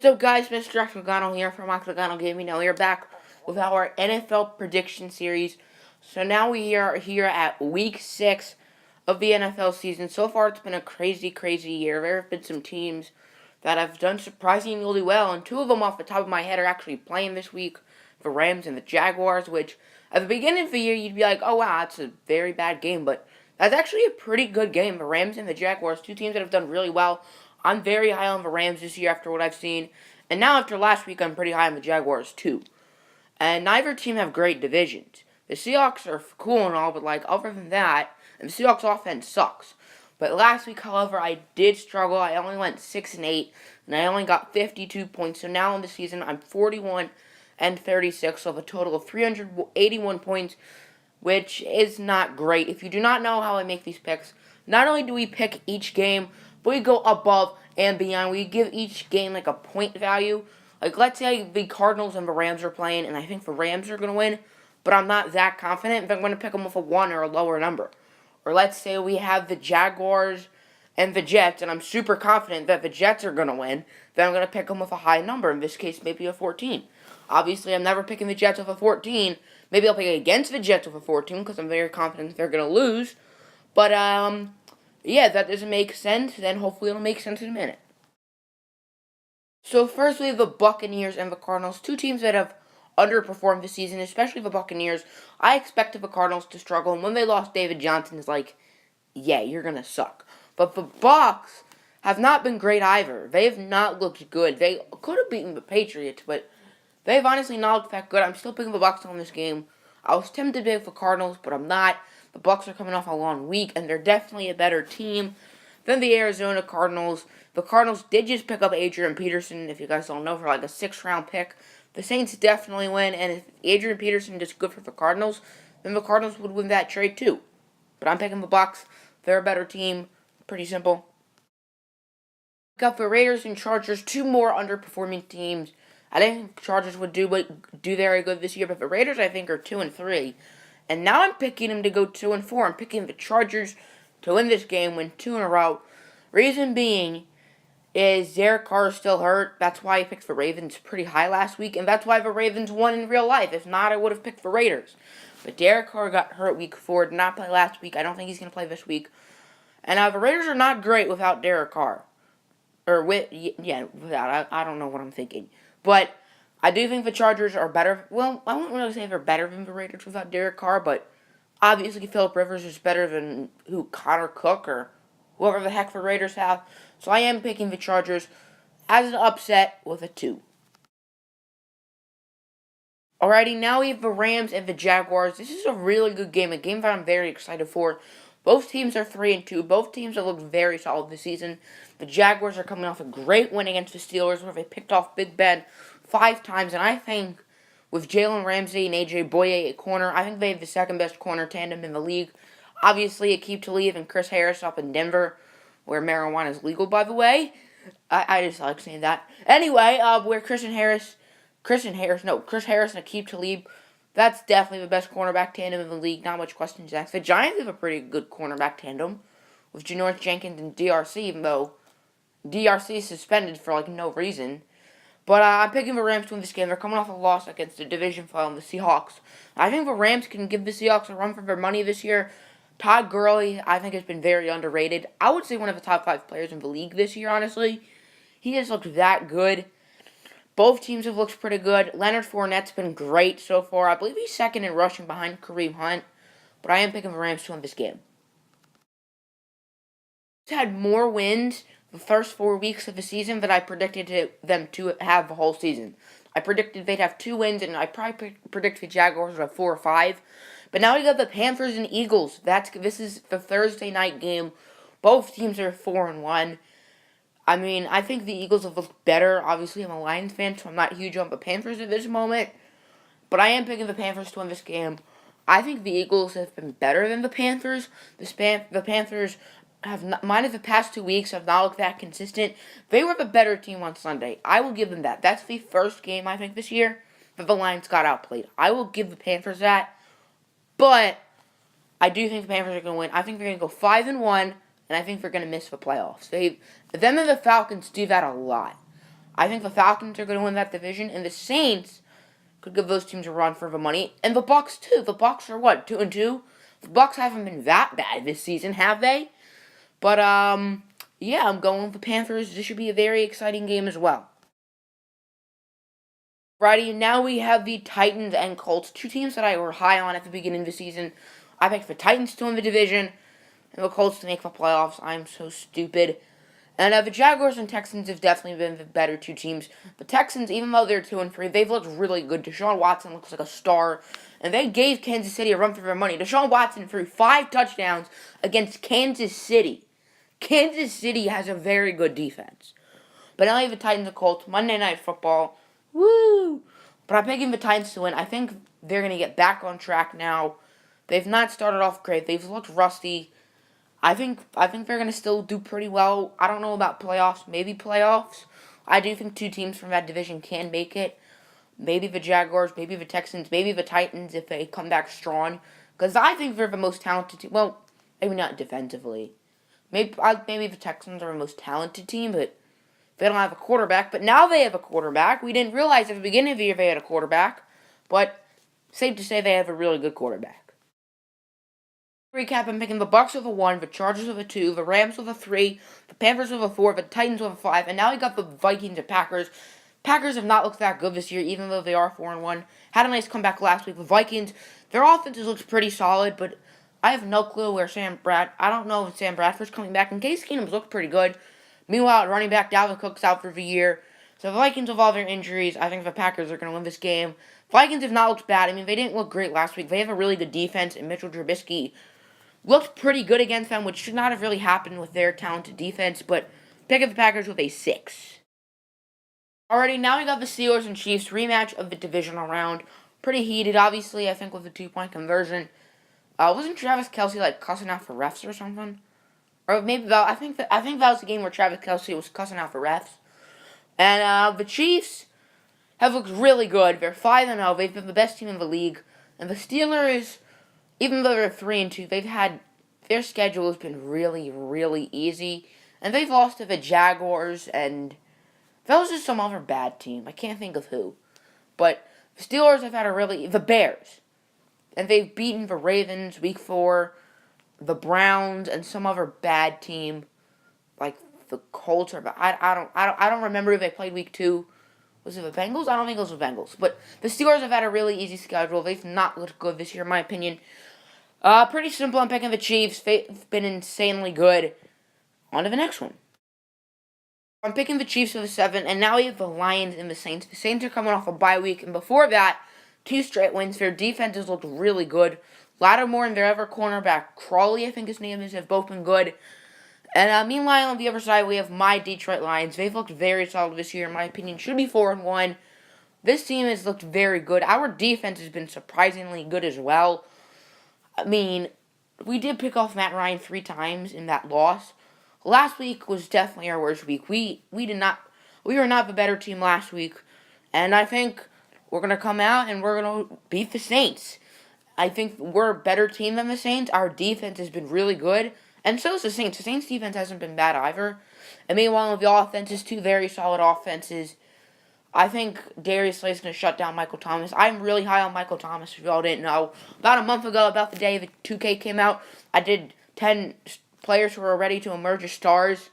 So guys, Mr. Octagonal here from Octagonal Gaming. Now we are back with our NFL prediction series. So now we are here at week 6 of the NFL season. So far it's been a crazy year. There have been some teams that have done surprisingly well, and two of them off the top of my head are actually playing this week. The Rams and the Jaguars, which at the beginning of the year you'd be like, oh wow, that's a very bad game, but that's actually a pretty good game. The Rams and the Jaguars, two teams that have done really well. I'm very high on the Rams this year after what I've seen. And now after last week, I'm pretty high on the Jaguars too. And neither team have great divisions. The Seahawks are cool and all, but other than that, and the Seahawks offense sucks. But last week, however, I did struggle. I only went 6-8, and I only got 52 points. So now in the season, I'm 41-36, so a total of 381 points, which is not great. If you do not know how I make these picks, not only do we pick each game, but we go above and beyond. We give each game a point value. Let's say the Cardinals and the Rams are playing, and I think the Rams are going to win, but I'm not that confident if I'm going to pick them with a 1 or a lower number. Or let's say we have the Jaguars and the Jets, and I'm super confident that the Jets are going to win, then I'm going to pick them with a high number, in this case maybe a 14. Obviously, I'm never picking the Jets with a 14. Maybe I'll pick against the Jets with a 14 because I'm very confident they're going to lose. But, yeah, that doesn't make sense. Then hopefully it'll make sense in a minute. So first we have the Buccaneers and the Cardinals, two teams that have underperformed this season, especially the Buccaneers. I expected the Cardinals to struggle, and when they lost David Johnson, it's like, yeah, you're going to suck. But the Bucs have not been great either. They have not looked good. They could have beaten the Patriots, but they've honestly not looked that good. I'm still picking the Bucs on this game. I was tempted to pick the Cardinals, but I'm not. The Bucs are coming off a long week, and they're definitely a better team than the Arizona Cardinals. The Cardinals did just pick up Adrian Peterson, if you guys don't know, for a 6th-round pick. The Saints definitely win, and if Adrian Peterson does good for the Cardinals, then the Cardinals would win that trade too. But I'm picking the Bucs. They're a better team. Pretty simple. Got the Raiders and Chargers, two more underperforming teams. I didn't think the Chargers would do very good this year, but the Raiders I think are 2-3. And now I'm picking them to go 2-4. I'm picking the Chargers to win this game, win 2 in a row. Reason being is Derek Carr is still hurt. That's why I picked the Ravens pretty high last week, and that's why the Ravens won in real life. If not, I would have picked the Raiders. But Derek Carr got hurt week 4, did not play last week. I don't think he's going to play this week. And the Raiders are not great without Derek Carr. Without. I don't know what I'm thinking. But I do think the Chargers are better. Well, I wouldn't really say they're better than the Raiders without Derek Carr, but obviously Phillip Rivers is better than Connor Cook or whoever the heck the Raiders have. So I am picking the Chargers as an upset with a 2. Alrighty, now we have the Rams and the Jaguars. This is a really good game, a game that I'm very excited for. Both teams are 3-2. Both teams have looked very solid this season. The Jaguars are coming off a great win against the Steelers where they picked off Big Ben 5 times. And I think with Jalen Ramsey and A.J. Boye at corner, I think they have the second-best corner tandem in the league. Obviously, Aqib Talib and Chris Harris up in Denver, where marijuana is legal, by the way. I just like saying that. Anyway, where Chris Harris and Aqib Talib, that's definitely the best cornerback tandem in the league. Not much questions asked. The Giants have a pretty good cornerback tandem with Janoris Jenkins and DRC, even though DRC is suspended for no reason. But I'm picking the Rams to win this game. They're coming off a loss against the division rival, the Seahawks. I think the Rams can give the Seahawks a run for their money this year. Todd Gurley, I think, has been very underrated. I would say one of the top 5 players in the league this year, honestly. He has looked that good. Both teams have looked pretty good. Leonard Fournette's been great so far. I believe he's second in rushing behind Kareem Hunt. But I am picking the Rams to win this game. He's had more wins the first 4 weeks of the season than I predicted them to have the whole season. I predicted they'd have 2 wins, and I probably predicted the Jaguars would have 4 or 5. But now we got the Panthers and Eagles. This is the Thursday night game. Both teams are 4-1. I mean, I think the Eagles have looked better. Obviously, I'm a Lions fan, so I'm not huge on the Panthers at this moment. But I am picking the Panthers to win this game. I think the Eagles have been better than the Panthers. The Panthers have minus the past 2 weeks, have not looked that consistent. They were the better team on Sunday. I will give them that. That's the first game, I think, this year that the Lions got outplayed. I will give the Panthers that. But I do think the Panthers are going to win. I think they're going to go 5-1, and I think they're going to miss the playoffs. Them and the Falcons do that a lot. I think the Falcons are going to win that division, and the Saints could give those teams a run for the money, and the Bucks too. The Bucks are what, 2-2? The Bucks haven't been that bad this season, have they? But yeah, I'm going with the Panthers. This should be a very exciting game as well. Righty, now we have the Titans and Colts, two teams that I were high on at the beginning of the season. I picked the Titans to win the division, and the Colts to make the playoffs. I'm so stupid. And the Jaguars and Texans have definitely been the better two teams. The Texans, even though they're 2-3, they've looked really good. Deshaun Watson looks like a star. And they gave Kansas City a run for their money. Deshaun Watson threw 5 touchdowns against Kansas City. Kansas City has a very good defense. But now you have the Titans and Colts. Monday Night Football. Woo! But I'm picking the Titans to win. I think they're going to get back on track now. They've not started off great. They've looked rusty. I think they're going to still do pretty well. I don't know about playoffs. Maybe playoffs. I do think two teams from that division can make it. Maybe the Jaguars, maybe the Texans, maybe the Titans if they come back strong. Because I think they're the most talented team. Well, maybe not defensively. Maybe the Texans are the most talented team, but they don't have a quarterback. But now they have a quarterback. We didn't realize at the beginning of the year they had a quarterback. But safe to say they have a really good quarterback. Recap, I'm picking the Bucks with a 1, the Chargers with a 2, the Rams with a 3, the Panthers with a 4, the Titans with a 5, and now we got the Vikings and Packers. Packers have not looked that good this year, even though they are 4-1. Had a nice comeback last week. The Vikings, their offense looks pretty solid, but I have no clue where I don't know if Sam Bradford's coming back, and Case Keenum's looked pretty good. Meanwhile, running back Dalvin Cook's out for the year. So the Vikings, with all their injuries, I think the Packers are going to win this game. Vikings have not looked bad. I mean, they didn't look great last week. They have a really good defense, and Mitchell Trubisky looked pretty good against them, which should not have really happened with their talented defense, but pick up the Packers with a 6. Alrighty, now we got the Steelers and Chiefs rematch of the divisional round. Pretty heated, obviously, I think, with the 2-point conversion. Wasn't Travis Kelce, cussing out for refs or something? Or maybe that, I think that was the game where Travis Kelce was cussing out for refs. And the Chiefs have looked really good. They're 5-0. They've been the best team in the league. And the Steelers, even though they're 3-2, their schedule has been really, really easy. And they've lost to the Jaguars, and that was just some other bad team. I can't think of who. But the Steelers have had the Bears. And they've beaten the Ravens week 4, the Browns, and some other bad team, like the Colts. I don't remember if they played week 2. Was it the Bengals? I don't think it was the Bengals. But the Steelers have had a really easy schedule. They've not looked good this year, in my opinion. Pretty simple. I'm picking the Chiefs. They've been insanely good. On to the next one. I'm picking the Chiefs with a 7, and now we have the Lions and the Saints. The Saints are coming off a bye week, and before that, 2 straight wins. Their defenses looked really good. Lattimore and their other cornerback, Crawley, I think his name is, have both been good. And meanwhile, on the other side, we have my Detroit Lions. They've looked very solid this year, in my opinion. Should be 4-1. This team has looked very good. Our defense has been surprisingly good as well. I mean, we did pick off Matt Ryan 3 times in that loss. Last week was definitely our worst week. We were not the better team last week. And I think we're going to come out and we're going to beat the Saints. I think we're a better team than the Saints. Our defense has been really good. And so is the Saints. The Saints' defense hasn't been bad either. And meanwhile, the offense is 2 very solid offenses. I think Darius Slay's going to shut down Michael Thomas. I'm really high on Michael Thomas, if y'all didn't know. About a month ago, about the day the 2K came out, I did 10 players who were ready to emerge as stars.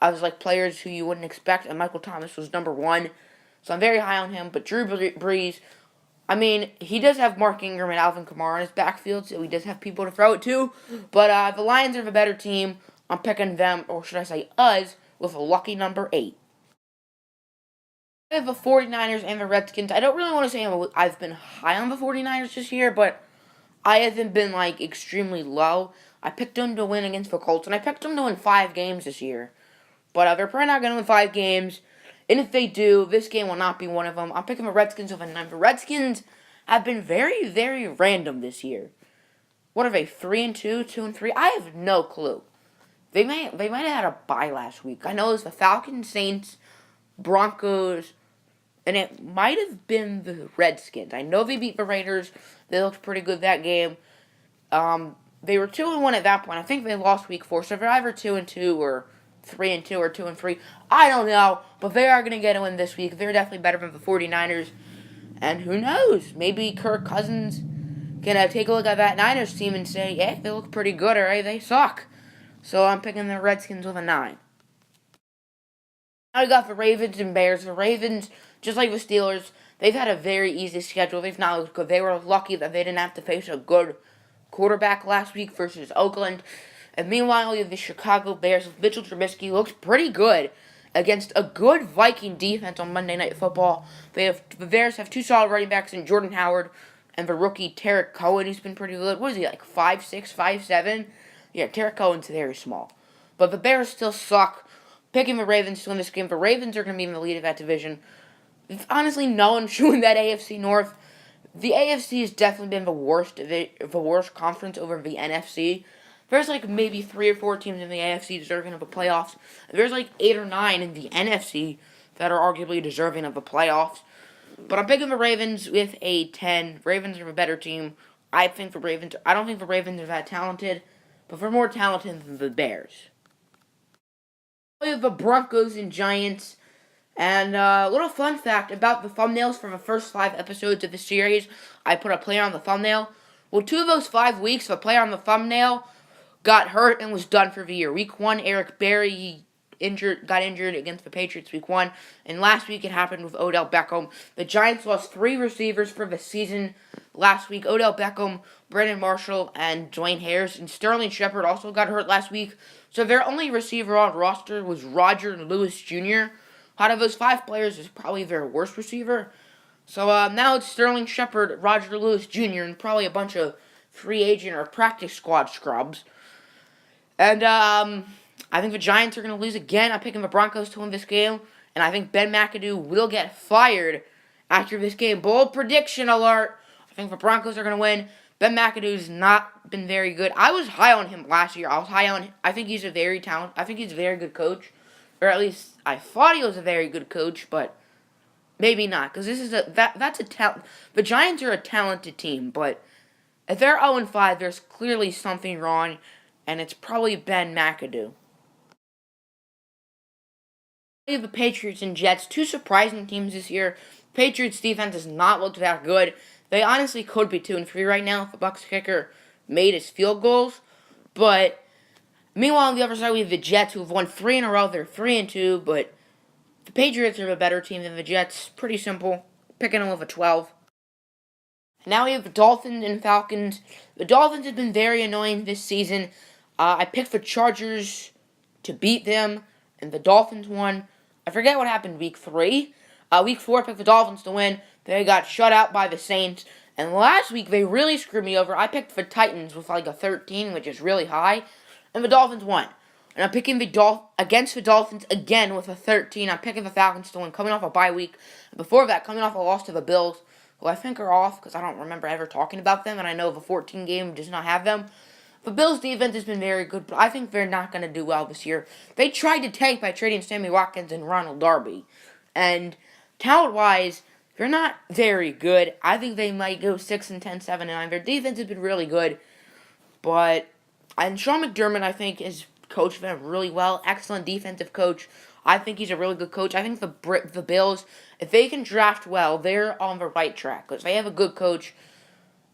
I was players who you wouldn't expect, and Michael Thomas was number 1. So I'm very high on him. But Drew Brees, I mean, he does have Mark Ingram and Alvin Kamara in his backfield, so he does have people to throw it to. But the Lions are the better team. I'm picking them, or should I say us, with a lucky number 8. I have the 49ers and the Redskins. I don't really want to say I've been high on the 49ers this year, but I haven't been, extremely low. I picked them to win against the Colts, and I picked them to win 5 games this year. But they're probably not going to win 5 games. And if they do, this game will not be one of them. I'm picking the Redskins with a 9. The Redskins have been very, very random this year. What are they, 3-2, 2-3? I have no clue. They might have had a bye last week. I know it was the Falcons, Saints, Broncos, and it might have been the Redskins. I know they beat the Raiders. They looked pretty good that game. They were 2-1 at that point. I think they lost week 4, so they're either 2-2 or 3-2 or 2-3. I don't know, but they are going to get a win this week. They're definitely better than the 49ers. And who knows? Maybe Kirk Cousins can take a look at that Niners team and say, yeah, they look pretty good, or hey, they suck. So I'm picking the Redskins with a 9. Now we got the Ravens and Bears. The Ravens, just like the Steelers, they've had a very easy schedule. They've not looked good. They were lucky that they didn't have to face a good quarterback last week versus Oakland. And meanwhile, the Chicago Bears with Mitchell Trubisky looks pretty good against a good Viking defense on Monday Night Football. The Bears have 2 solid running backs in Jordan Howard and the rookie Tarek Cohen. He's been pretty good. What is he, like 5'6", 5'7"? Yeah, Tarek Cohen's very small. But the Bears still suck. Picking the Ravens to win this game. The Ravens are going to be in the lead of that division. Honestly, no one should win that AFC North. The AFC has definitely been the worst conference over the NFC. There's like maybe 3 or 4 teams in the AFC deserving of the playoffs. There's like 8 or 9 in the NFC that are arguably deserving of the playoffs. But I'm picking the Ravens with a 10. Ravens are a better team. I don't think the Ravens are that talented, but they're more talented than the Bears. We have the Broncos and Giants. And a little fun fact about the thumbnails for the first 5 episodes of the series. I put a player on the thumbnail. Well, 2 of those 5 weeks, the player on the thumbnail got hurt and was done for the year. Week 1, Eric Berry got injured against the Patriots week 1. And last week it happened with Odell Beckham. The Giants lost 3 receivers for the season last week. Odell Beckham, Brandon Marshall, and Dwayne Harris. And Sterling Shepard also got hurt last week. So their only receiver on roster was Roger Lewis Jr. Out of those 5 players is probably their worst receiver. So now it's Sterling Shepard, Roger Lewis Jr., and probably a bunch of free agent or practice squad scrubs. And I think the Giants are going to lose again. I'm picking the Broncos to win this game. And I think Ben McAdoo will get fired after this game. Bold prediction alert. I think the Broncos are going to win. Ben McAdoo's not been very good. I was high on him last year. I think he's a very good coach. Or at least I thought he was a very good coach, but maybe not. Because that's a talent. The Giants are a talented team, but if they're 0-5, there's clearly something wrong, and it's probably Ben McAdoo. We have the Patriots and Jets, 2 surprising teams this year. Patriots defense has not looked that good. They honestly could be 2-3 right now if the Bucs kicker made his field goals, but meanwhile, on the other side, we have the Jets, who have won 3 in a row. They're 3-2, but the Patriots are a better team than the Jets. Pretty simple. Picking them with a 12. Now we have the Dolphins and Falcons. The Dolphins have been very annoying this season. I picked the Chargers to beat them, and the Dolphins won. I forget what happened week 3. Week 4, I picked the Dolphins to win. They got shut out by the Saints. And last week, they really screwed me over. I picked the Titans with like a 13, which is really high. And the Dolphins won. And I'm picking against the Dolphins again with a 13. I'm picking the Falcons to win, coming off a bye week. Before that, coming off a loss to the Bills, who I think are off because I don't remember ever talking about them, and I know the 14 game does not have them. The Bills' defense has been very good, but I think they're not going to do well this year. They tried to tank by trading Sammy Watkins and Ronald Darby. And talent-wise, they're not very good. I think they might go 6-10, 7-9. Their defense has been really good, but and Sean McDermott, I think, has coached them really well. Excellent defensive coach. I think he's a really good coach. I think the Bills, if they can draft well, they're on the right track. Because they have a good coach.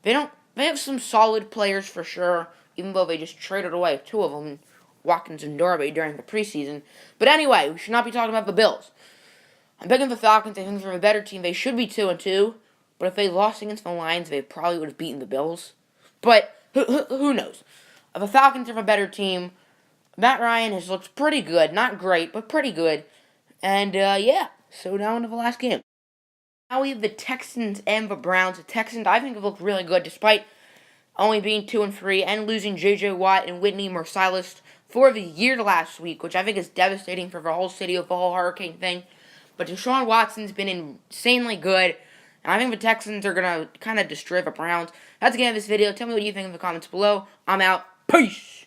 They have some solid players for sure, even though they just traded away 2 of them, Watkins and Darby, during the preseason. But anyway, we should not be talking about the Bills. I'm picking the Falcons. I think they're a better team. They should be 2-2. But if they lost against the Lions, they probably would have beaten the Bills. But who knows? The Falcons are a better team. Matt Ryan has looked pretty good. Not great, but pretty good. And, yeah. So now into the last game. Now we have the Texans and the Browns. The Texans, I think, have looked really good, despite only being 2-3 and losing J.J. Watt and Whitney Marsalis for the year last week, which I think is devastating for the whole city with the whole hurricane thing. But Deshaun Watson's been insanely good. And I think the Texans are going to kind of destroy the Browns. That's the end of this video. Tell me what you think in the comments below. I'm out. Peace!